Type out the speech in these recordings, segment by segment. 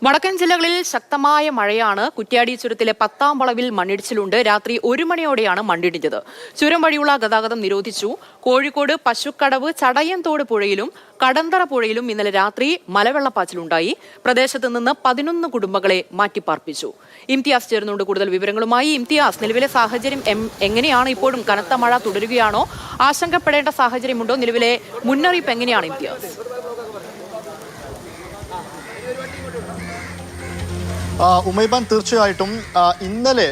വടക്കൻ ജില്ലകളിൽ ശക്തമായ മഴയാണ്. കുറ്റ്യാടി ചുരത്തിലെ 10-ാം വളവിൽ മണ്ണിടിച്ചിലുണ്ട്. രാത്രി 1 മണിയോടെയാണ് മണ്ണിടിഞ്ഞത്. ചുരം വഴിയുള്ള ഗതാഗതം നിരോധിച്ചു. കോഴിക്കോട് പശുക്കടവ് ചടയൻതോട് പുഴയിലും കടന്തറ പുഴയിലും ഇന്നലെ രാത്രി മലവെള്ളപ്പാച്ചിലുണ്ടായി. പ്രദേശത്ത് നിന്ന് 11 കുടുംബങ്ങളെ മാറ്റിപ്പാർപ്പിച്ചു. ഇംതിയാസ് ചേർന്നുകൊണ്ട് കൂടുതൽ വിവരങ്ങളുമായി. ഇംതിയാസ്, നിലവിലെ സാഹചര്യം എങ്ങനെയാണ്? ഇപ്പോഴും കനത്ത മഴ തുടരുകയാണോ? ആശങ്കപ്പെടേണ്ട സാഹചര്യമുണ്ടോ? നിലവിലെ മുന്നറിയിപ്പ് എങ്ങനെയാണ് ഇംതിയാസ്? ഉമൈബാൻ, തീർച്ചയായിട്ടും ഇന്നലെ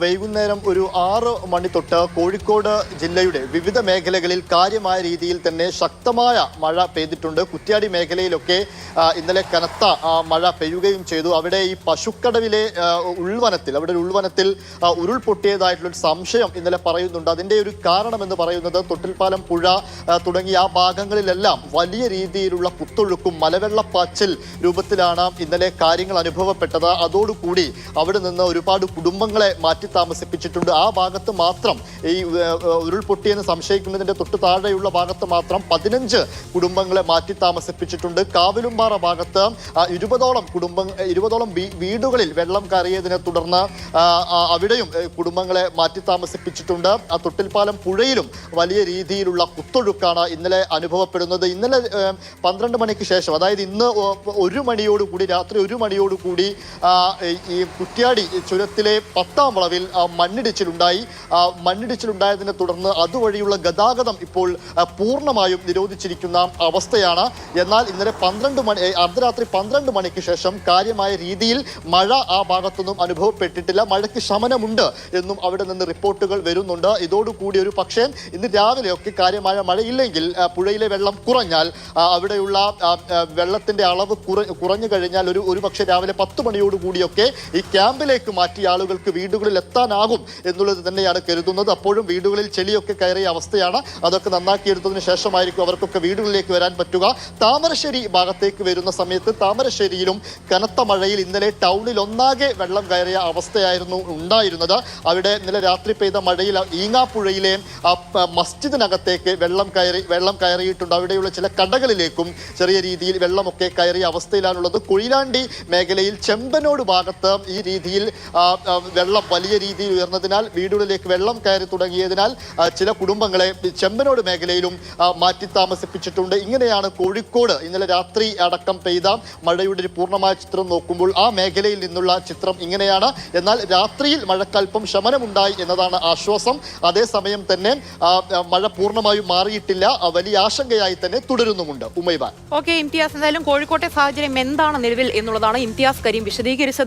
വൈകുന്നേരം ഒരു 6 മണി തൊട്ട് കോഴിക്കോട് ജില്ലയുടെ വിവിധ മേഖലകളിൽ കാര്യമായ രീതിയിൽ തന്നെ ശക്തമായ മഴ പെയ്തിട്ടുണ്ട്. കുറ്റ്യാടി മേഖലയിലൊക്കെ ഇന്നലെ കനത്ത മഴ പെയ്യുകയും ചെയ്തു. അവിടെ ഈ പശുക്കടവിലെ ഉൾവനത്തിൽ ഉരുൾപൊട്ടിയതായിട്ടുള്ളൊരു സംശയം ഇന്നലെ പറയുന്നുണ്ട്. അതിൻ്റെ ഒരു കാരണമെന്ന് പറയുന്നത് തൊട്ടിൽപ്പാലം പുഴ തുടങ്ങിയ ആ ഭാഗങ്ങളിലെല്ലാം വലിയ രീതിയിലുള്ള കുത്തൊഴുക്കും മലവെള്ളപ്പാച്ചിൽ രൂപത്തിലാണ് ഇന്നലെ കാര്യങ്ങൾ അനുഭവപ്പെട്ടത്. അതോടുകൂടി അവിടെ നിന്ന് ഒരുപാട് കുടുംബങ്ങളെ മാറ്റി താമസിപ്പിച്ചിട്ടുണ്ട്. ആ ഭാഗത്ത് മാത്രം ഈ ഉരുൾപൊട്ടിയെന്ന് സംശയിക്കുന്നതിന്റെ തൊട്ട് താഴെയുള്ള ഭാഗത്ത് മാത്രം 15 കുടുംബങ്ങളെ മാറ്റി താമസിപ്പിച്ചിട്ടുണ്ട്. കാവിലുംപാറ ഭാഗത്ത് 20ഓളം വീടുകളിൽ വെള്ളം കയറിയതിനെ തുടർന്ന് അവിടെയും കുടുംബങ്ങളെ മാറ്റി താമസിപ്പിച്ചിട്ടുണ്ട്. തൊട്ടിൽപ്പാലം പുഴയിലും വലിയ രീതിയിലുള്ള കുത്തൊഴുക്കാണ് ഇന്നലെ അനുഭവപ്പെടുന്നത്. ഇന്നലെ 12 മണിക്ക് ശേഷം, അതായത് ഇന്ന് 1 മണിയോടുകൂടി, രാത്രി 1 മണിയോടുകൂടി ഈ കുറ്റ്യാടി ചുരത്തിലെ 10-ാം വളവിൽ മണ്ണിടിച്ചിലുണ്ടായതിനെ തുടർന്ന് അതുവഴിയുള്ള ഗതാഗതം ഇപ്പോൾ പൂർണ്ണമായും നിരോധിച്ചിരിക്കുന്ന അവസ്ഥയാണ്. എന്നാൽ ഇന്നലെ അർദ്ധരാത്രി 12 മണിക്ക് ശേഷം കാര്യമായ രീതിയിൽ മഴ ആ ഭാഗത്തൊന്നും അനുഭവപ്പെട്ടിട്ടില്ല. മഴയ്ക്ക് ശമനമുണ്ട് എന്നും അവിടെ നിന്ന് റിപ്പോർട്ടുകൾ വരുന്നുണ്ട്. ഇതോടുകൂടി ഒരു പക്ഷേ ഇന്ന് രാവിലെയൊക്കെ കാര്യമായ മഴയില്ലെങ്കിൽ, പുഴയിലെ വെള്ളം കുറഞ്ഞാൽ, അവിടെയുള്ള വെള്ളത്തിന്റെ അളവ് കുറഞ്ഞു കഴിഞ്ഞാൽ ഒരു പക്ഷേ രാവിലെ 10 മണിയോടുകൂടിയൊക്കെ ഈ ക്യാമ്പിലേക്ക് മാറ്റിയ ആളുകൾക്ക് വീടുകളിൽ എത്താനാകും എന്നുള്ളത് തന്നെയാണ് കരുതുന്നത്. അപ്പോഴും വീടുകളിൽ ചെളിയൊക്കെ കയറിയ അവസ്ഥയാണ്. അതൊക്കെ നന്നാക്കിയെടുത്തതിന് ശേഷമായിരിക്കും അവർക്കൊക്കെ വീടുകളിലേക്ക് വരാൻ പറ്റുക. താമരശ്ശേരി ഭാഗത്തേക്ക് വരുന്ന സമയത്ത് താമരശ്ശേരിയിലും കനത്ത മഴയിൽ ഇന്നലെ ടൗണിൽ ഒന്നാകെ വെള്ളം കയറിയ അവസ്ഥയായിരുന്നു ഉണ്ടായിരുന്നത്. അവിടെ ഇന്നലെ രാത്രി പെയ്ത മഴയിൽ ഈങ്ങാപ്പുഴയിലെ മസ്ജിദിനകത്തേക്ക് വെള്ളം കയറിയിട്ടുണ്ട്. അവിടെയുള്ള ചില കടകളിലേക്കും ചെറിയ രീതിയിൽ വെള്ളമൊക്കെ കയറിയ അവസ്ഥയിലാണുള്ളത്. കൊയിലാണ്ടി മേഖലയിൽ ചെമ്പനോട് ഭാഗത്ത് ഈ രീതിയിൽ വെള്ളം വലിയ രീതിയിൽ ഉയർന്നതിനാൽ, വീടുകളിലേക്ക് വെള്ളം കയറി തുടങ്ങിയതിനാൽ ചില കുടുംബങ്ങളെ ചെമ്പനോട് മേഖലയിലും മാറ്റി താമസിപ്പിച്ചിട്ടുണ്ട്. ഇങ്ങനെയാണ് കോഴിക്കോട് ഇന്നലെ രാത്രി അടക്കം പെയ്ത മഴയുടെ ഒരു പൂർണ്ണമായ ചിത്രം നോക്കുമ്പോൾ ആ മേഖലയിൽ നിന്നുള്ള ചിത്രം ഇങ്ങനെയാണ്. എന്നാൽ രാത്രിയിൽ മഴക്കൽപ്പം ശമനമുണ്ടായി എന്നതാണ് ആശ്വാസം. അതേസമയം തന്നെ മഴ പൂർണ്ണമായും മാറിയിട്ടില്ല. വലിയ ആശങ്കയായി തന്നെ തുടരുന്നുമുണ്ട്. ഉമൈബാൻ. ഓക്കെ ഇംതിയാസ്, എന്തായാലും കോഴിക്കോട്ടെ സാഹചര്യം എന്താണ് നിലവിൽ എന്നുള്ളതാണ് ഇംതിയാസ് കരീം വിശദീകരിച്ചത്.